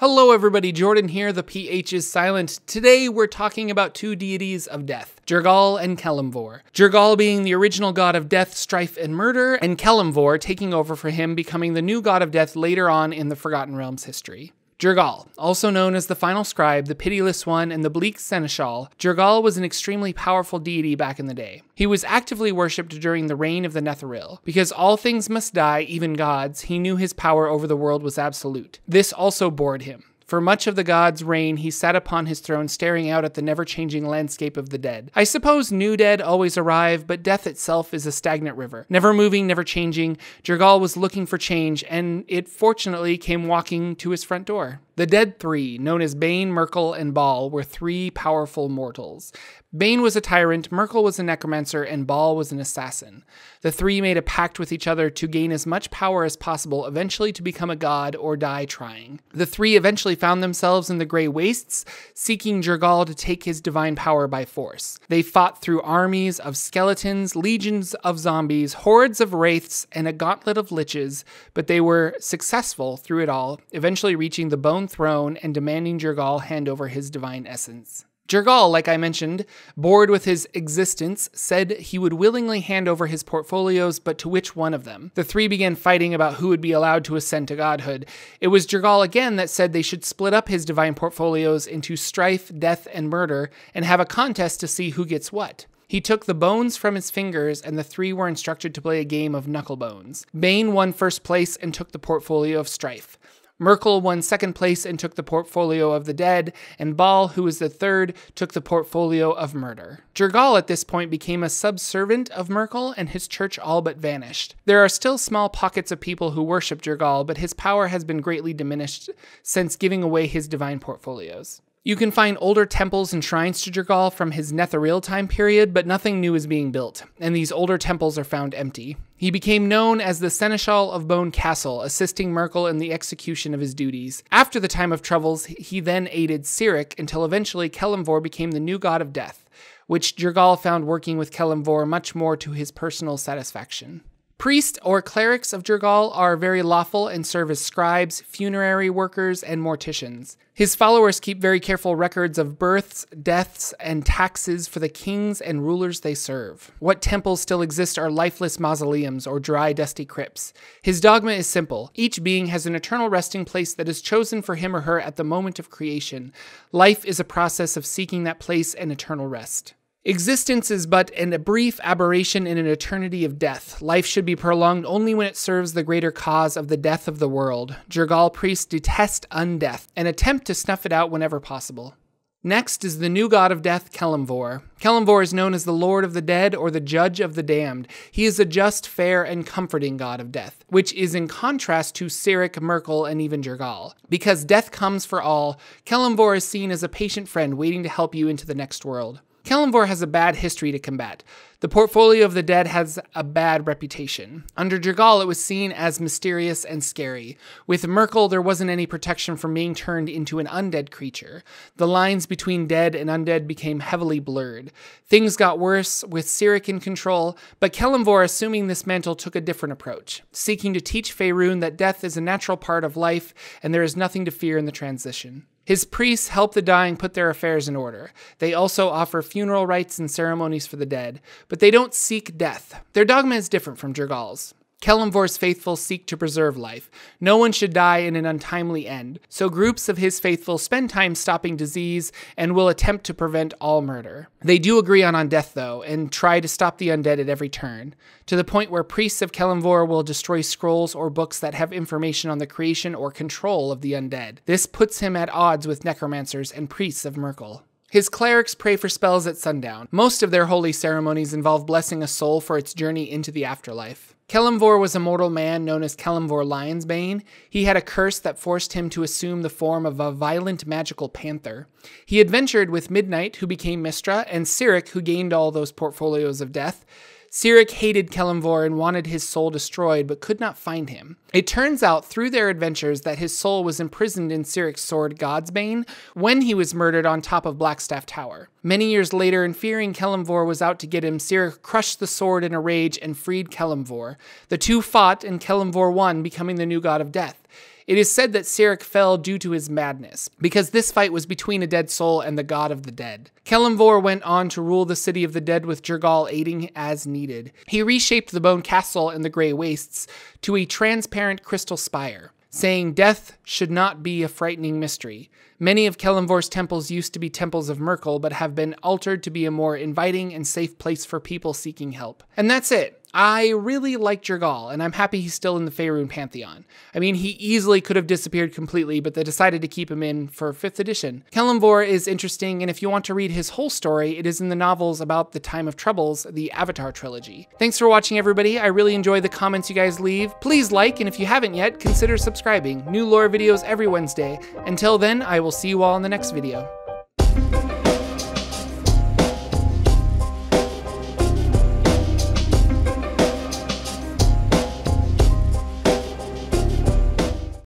Hello everybody, Jordan here, the PH is silent. Today we're talking about two deities of death, Jergal and Kelemvor. Jergal being the original god of death, strife, and murder, and Kelemvor taking over for him, becoming the new god of death later on in the Forgotten Realms history. Jergal, also known as the Final Scribe, the Pitiless One, and the Bleak Seneschal, Jergal was an extremely powerful deity back in the day. He was actively worshipped during the reign of the Netheril. Because all things must die, even gods, he knew his power over the world was absolute. This also bored him. For much of the god's reign, he sat upon his throne staring out at the never-changing landscape of the dead. I suppose new dead always arrive, but death itself is a stagnant river. Never moving, never changing, Jergal was looking for change, and it fortunately came walking to his front door. The dead three, known as Bane, Merkel, and Baal, were three powerful mortals. Bane was a tyrant, Merkel was a necromancer, and Baal was an assassin. The three made a pact with each other to gain as much power as possible, eventually to become a god or die trying. The three eventually found themselves in the Grey Wastes, seeking Jergal to take his divine power by force. They fought through armies of skeletons, legions of zombies, hordes of wraiths, and a gauntlet of liches, but they were successful through it all, eventually reaching the Bone Throne and demanding Jergal hand over his divine essence. Jergal, like I mentioned, bored with his existence, said he would willingly hand over his portfolios, but to which one of them? The three began fighting about who would be allowed to ascend to godhood. It was Jergal again that said they should split up his divine portfolios into strife, death, and murder, and have a contest to see who gets what. He took the bones from his fingers, and the three were instructed to play a game of knucklebones. Bane won first place and took the portfolio of strife. Merkel won second place and took the portfolio of the dead, and Baal, who was the third, took the portfolio of murder. Jergal at this point became a subservient of Merkel, and his church all but vanished. There are still small pockets of people who worship Jergal, but his power has been greatly diminished since giving away his divine portfolios. You can find older temples and shrines to Jergal from his Netheril time period, but nothing new is being built, and these older temples are found empty. He became known as the Seneschal of Bone Castle, assisting Merkel in the execution of his duties. After the time of troubles, he then aided Cyric until eventually Kelemvor became the new god of death, which Jergal found working with Kelemvor much more to his personal satisfaction. Priests or clerics of Jergal are very lawful and serve as scribes, funerary workers, and morticians. His followers keep very careful records of births, deaths, and taxes for the kings and rulers they serve. What temples still exist are lifeless mausoleums or dry, dusty crypts. His dogma is simple. Each being has an eternal resting place that is chosen for him or her at the moment of creation. Life is a process of seeking that place and eternal rest. Existence is but a brief aberration in an eternity of death. Life should be prolonged only when it serves the greater cause of the death of the world. Jergal priests detest undeath and attempt to snuff it out whenever possible. Next is the new god of death, Kelemvor. Kelemvor is known as the Lord of the Dead or the Judge of the Damned. He is a just, fair, and comforting god of death, which is in contrast to Cyric, Merkel, and even Jergal. Because death comes for all, Kelemvor is seen as a patient friend waiting to help you into the next world. Kelemvor has a bad history to combat. The portfolio of the dead has a bad reputation. Under Jergal, it was seen as mysterious and scary. With Merkel, there wasn't any protection from being turned into an undead creature. The lines between dead and undead became heavily blurred. Things got worse with Cyric in control, but Kelemvor, assuming this mantle, took a different approach, seeking to teach Faerun that death is a natural part of life and there is nothing to fear in the transition. His priests help the dying put their affairs in order. They also offer funeral rites and ceremonies for the dead, but they don't seek death. Their dogma is different from Jergal's. Kelemvor's faithful seek to preserve life. No one should die in an untimely end, so groups of his faithful spend time stopping disease and will attempt to prevent all murder. They do agree on death, though, and try to stop the undead at every turn, to the point where priests of Kelemvor will destroy scrolls or books that have information on the creation or control of the undead. This puts him at odds with necromancers and priests of Merkel. His clerics pray for spells at sundown. Most of their holy ceremonies involve blessing a soul for its journey into the afterlife. Kelemvor was a mortal man known as Kelemvor Lionsbane. He had a curse that forced him to assume the form of a violent magical panther. He adventured with Midnight, who became Mistra, and Cyric, who gained all those portfolios of death. Cyric hated Kelemvor and wanted his soul destroyed, but could not find him. It turns out through their adventures that his soul was imprisoned in Cyric's sword Godsbane when he was murdered on top of Blackstaff Tower. Many years later, and fearing Kelemvor was out to get him, Cyric crushed the sword in a rage and freed Kelemvor. The two fought, and Kelemvor won, becoming the new god of death. It is said that Cyric fell due to his madness, because this fight was between a dead soul and the god of the dead. Kelemvor went on to rule the city of the dead with Jergal aiding as needed. He reshaped the bone castle in the Grey Wastes to a transparent crystal spire, saying death should not be a frightening mystery. Many of Kelemvor's temples used to be temples of Merkel, but have been altered to be a more inviting and safe place for people seeking help. And that's it. I really like Jergal, and I'm happy he's still in the Faerun Pantheon. I mean, he easily could have disappeared completely, but they decided to keep him in for 5th edition. Kelemvor is interesting, and if you want to read his whole story, it is in the novels about the Time of Troubles, the Avatar trilogy. Thanks for watching, everybody. I really enjoy the comments you guys leave. Please like, and if you haven't yet, consider subscribing. New lore videos every Wednesday. Until then, I will see you all in the next video.